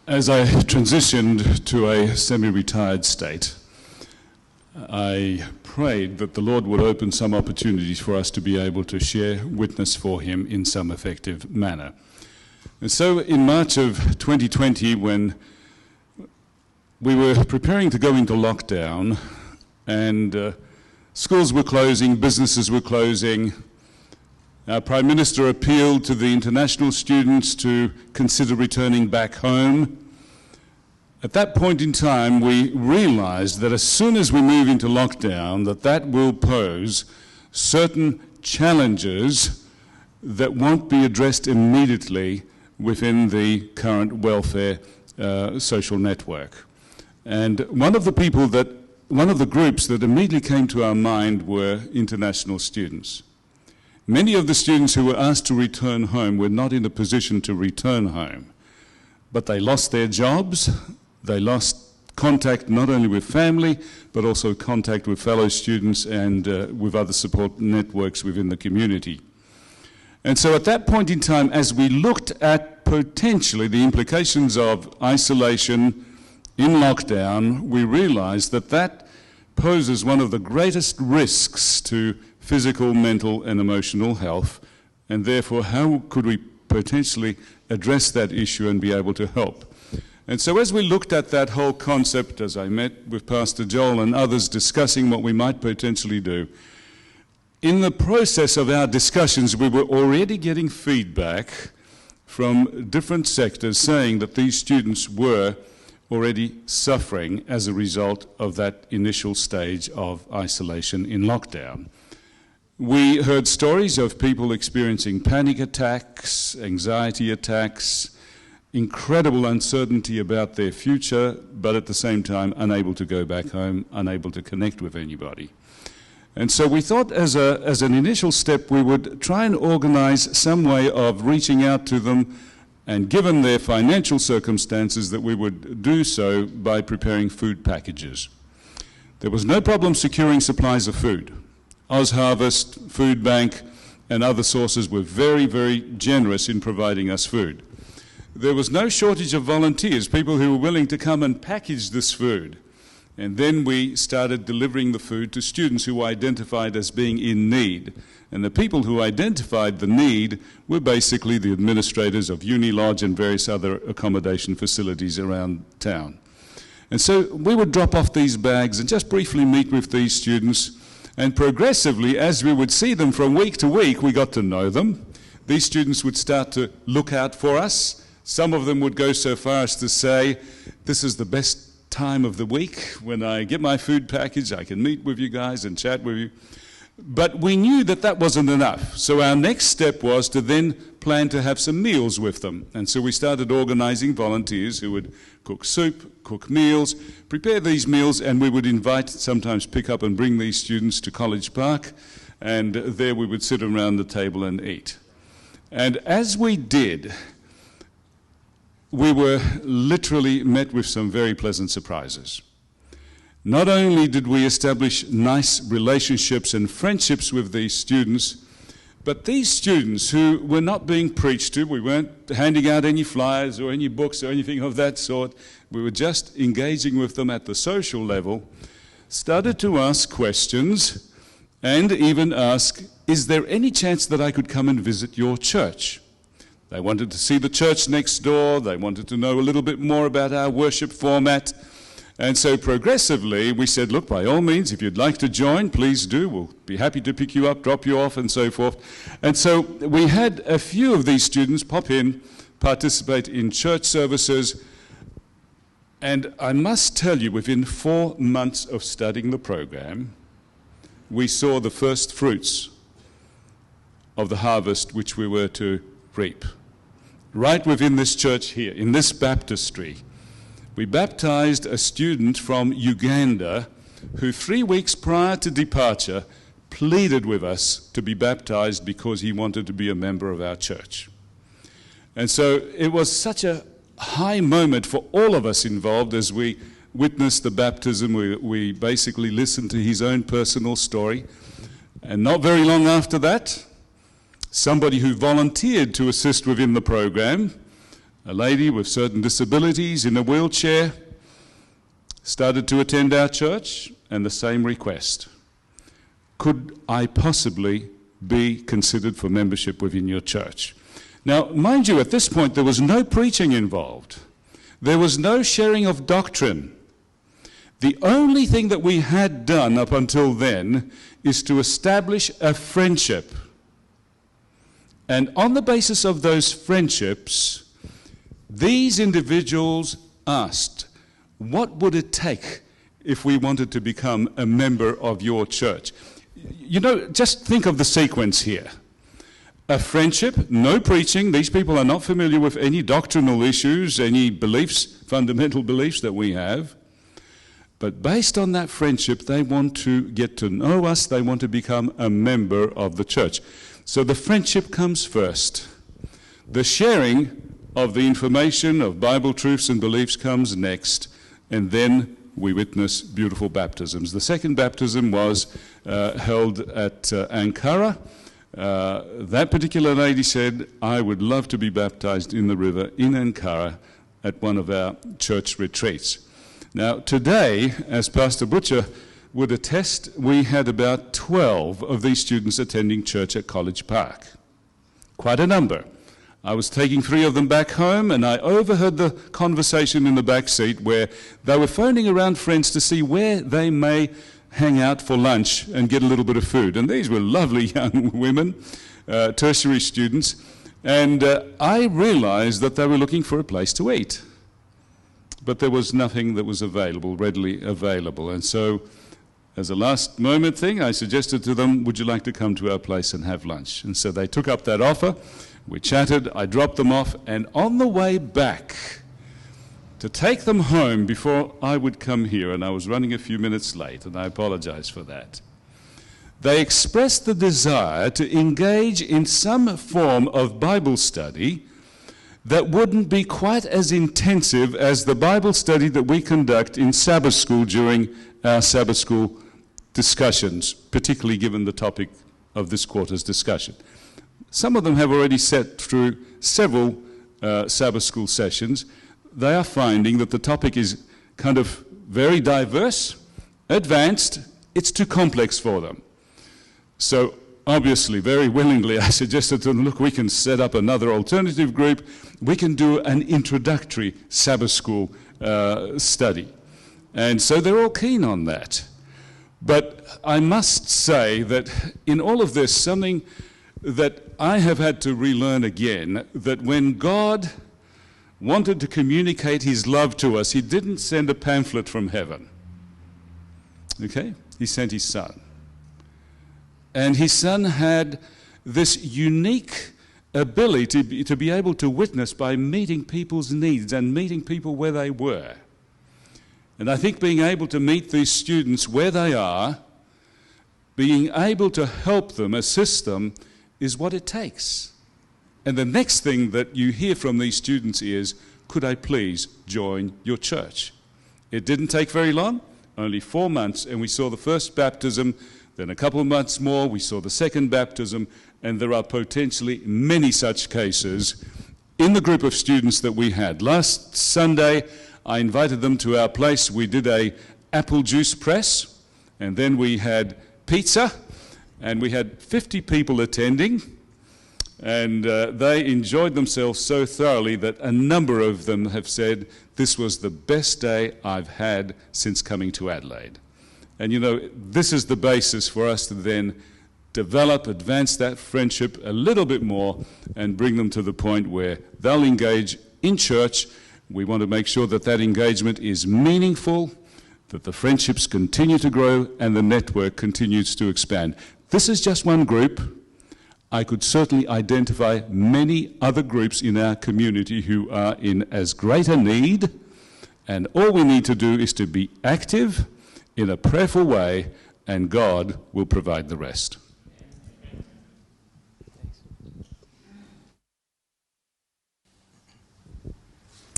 As I transitioned to a semi-retired state, I prayed that the Lord would open some opportunities for us to be able to share witness for Him in some effective manner. And so in March of 2020, when we were preparing to go into lockdown and schools were closing, businesses were closing, our Prime Minister appealed to the international students to consider returning back home. At that point in time, we realized that as soon as we move into lockdown, that will pose certain challenges that won't be addressed immediately within the current welfare social network. And one of the groups that immediately came to our mind were international students. Many of the students who were asked to return home were not in a position to return home, but they lost their jobs, they lost contact not only with family, but also contact with fellow students and with other support networks within the community. And so at that point in time, as we looked at potentially the implications of isolation in lockdown, we realized that poses one of the greatest risks to physical, mental, and emotional health, and therefore how could we potentially address that issue and be able to help? And so as we looked at that whole concept, as I met with Pastor Joel and others discussing what we might potentially do, in the process of our discussions, we were already getting feedback from different sectors saying that these students were already suffering as a result of that initial stage of isolation in lockdown. We heard stories of people experiencing panic attacks, anxiety attacks, incredible uncertainty about their future, but at the same time unable to go back home, unable to connect with anybody. And so we thought as an initial step we would try and organize some way of reaching out to them, and given their financial circumstances that we would do so by preparing food packages. There was no problem securing supplies of food. OzHarvest, Food Bank, and other sources were very, very generous in providing us food. There was no shortage of volunteers, people who were willing to come and package this food. And then we started delivering the food to students who were identified as being in need. And the people who identified the need were basically the administrators of Uni Lodge and various other accommodation facilities around town. And so we would drop off these bags and just briefly meet with these students. And progressively, as we would see them from week to week, we got to know them. These students would start to look out for us. Some of them would go so far as to say, this is the best time of the week. When I get my food package, I can meet with you guys and chat with you. But we knew that wasn't enough. So our next step was to then plan to have some meals with them. And so we started organizing volunteers who would cook soup, cook meals, prepare these meals, and we would invite, sometimes pick up and bring these students to College Park, and there we would sit around the table and eat. And as we did, we were literally met with some very pleasant surprises. Not only did we establish nice relationships and friendships with these students, but these students who were not being preached to, we weren't handing out any flyers or any books or anything of that sort, we were just engaging with them at the social level, started to ask questions and even ask, is there any chance that I could come and visit your church? They wanted to see the church next door, they wanted to know a little bit more about our worship format. And so progressively we said, look, by all means, if you'd like to join, please do. We'll be happy to pick you up, drop you off, and so forth. And so we had a few of these students pop in, participate in church services. And I must tell you, within 4 months of studying the program, we saw the first fruits of the harvest which we were to reap. Right within this church here, in this baptistry, we baptized a student from Uganda who 3 weeks prior to departure pleaded with us to be baptized because he wanted to be a member of our church. And so it was such a high moment for all of us involved as we witnessed the baptism. We basically listened to his own personal story. And not very long after that, somebody who volunteered to assist within the program a lady with certain disabilities in a wheelchair started to attend our church, and the same request. Could I possibly be considered for membership within your church? Now, mind you, at this point there was no preaching involved. There was no sharing of doctrine. The only thing that we had done up until then is to establish a friendship. And on the basis of those friendships, these individuals asked, what would it take if we wanted to become a member of your church? You know, just think of the sequence here. A friendship, no preaching. These people are not familiar with any doctrinal issues, any beliefs, fundamental beliefs that we have. But based on that friendship, they want to get to know us. They want to become a member of the church. So the friendship comes first. The sharing of the information of Bible truths and beliefs comes next. And then we witness beautiful baptisms. The second baptism was held at Ankara. That particular lady said, I would love to be baptized in the river in Ankara at one of our church retreats. Now, today, as Pastor Butcher would attest, we had about 12 of these students attending church at College Park. Quite a number. I was taking 3 of them back home, and I overheard the conversation in the back seat where they were phoning around friends to see where they may hang out for lunch and get a little bit of food. And these were lovely young women, tertiary students, and I realized that they were looking for a place to eat. But there was nothing that was available, readily available. And so, as a last moment thing, I suggested to them, would you like to come to our place and have lunch? And so they took up that offer. We chatted, I dropped them off, and on the way back, to take them home before I would come here, and I was running a few minutes late, and I apologize for that, they expressed the desire to engage in some form of Bible study that wouldn't be quite as intensive as the Bible study that we conduct in Sabbath school during our Sabbath school discussions, particularly given the topic of this quarter's discussion. Some of them have already sat through several Sabbath school sessions. They are finding that the topic is kind of very diverse, advanced. It's too complex for them. So obviously, very willingly, I suggested to them, look, we can set up another alternative group. We can do an introductory Sabbath school study. And so they're all keen on that. But I must say that in all of this, something that I have had to relearn again, that when God wanted to communicate his love to us, he didn't send a pamphlet from heaven. Okay? He sent his son. And his son had this unique ability to be able to witness by meeting people's needs and meeting people where they were. And I think being able to meet these students where they are, being able to help them, assist them, is what it takes. And the next thing that you hear from these students is, could I please join your church? It didn't take very long, only 4 months, and we saw the first baptism. Then a couple of months more, we saw the second baptism, and there are potentially many such cases in the group of students that we had. Last Sunday, I invited them to our place. We did a apple juice press, and then we had pizza, and we had 50 people attending, and they enjoyed themselves so thoroughly that a number of them have said, this was the best day I've had since coming to Adelaide. And you know, this is the basis for us to then develop, advance that friendship a little bit more and bring them to the point where they'll engage in church. We want to make sure that that engagement is meaningful, that the friendships continue to grow and the network continues to expand. This is just one group. I could certainly identify many other groups in our community who are in as great a need, and all we need to do is to be active in a prayerful way, and God will provide the rest.